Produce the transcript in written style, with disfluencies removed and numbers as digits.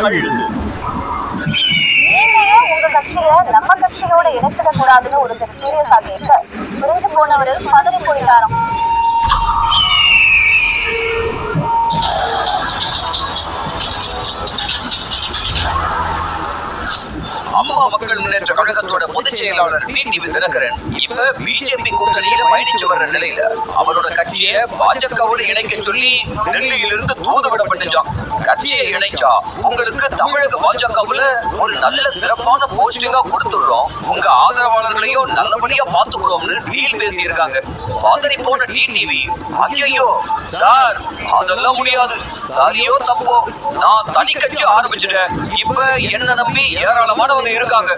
கழுகு. உங்க கட்சியை நம்ம கட்சியோட இணைச்சிட கூடாதுன்னு ஒருத்தர் சீரியஸா கேட்க புரிஞ்சு போனவரு பதறி போயிட்டாராம். அம்மா மக்கள் முன்னேற்ற கழகத்தோட பொதுச் செயலாளர் டிடிவி தினகரன் இப்ப பிஜேபி கூட்டணியில பயணிச்சு வர்ற நிலையில அவரோட கட்சியை பாஜகவோட இணைக்க சொல்லி டெல்லியிலிருந்து தூது விடப்பட்டுச்சான். கட்சியை இணைச்சா உங்களுக்கு தமிழக பாஜகவுல ஒரு நல்ல சிறப்பான போஸ்டிங்கா கொடுத்துடுறோம், உங்க ஆதரவாளர்களையும் நல்லபடியா பாத்துக்கிறோம்னு டீல் பேசி இருக்காங்க. பாதறி போன டிடிவி ஐயோ சார் அதெல்லாம் முடியாது, சாரியோ தப்போ நான் தனி கட்சி ஆரம்பிச்சுட்டேன், இப்ப என்ன நம்பி ஏராளமானவங்க இருக்காங்க,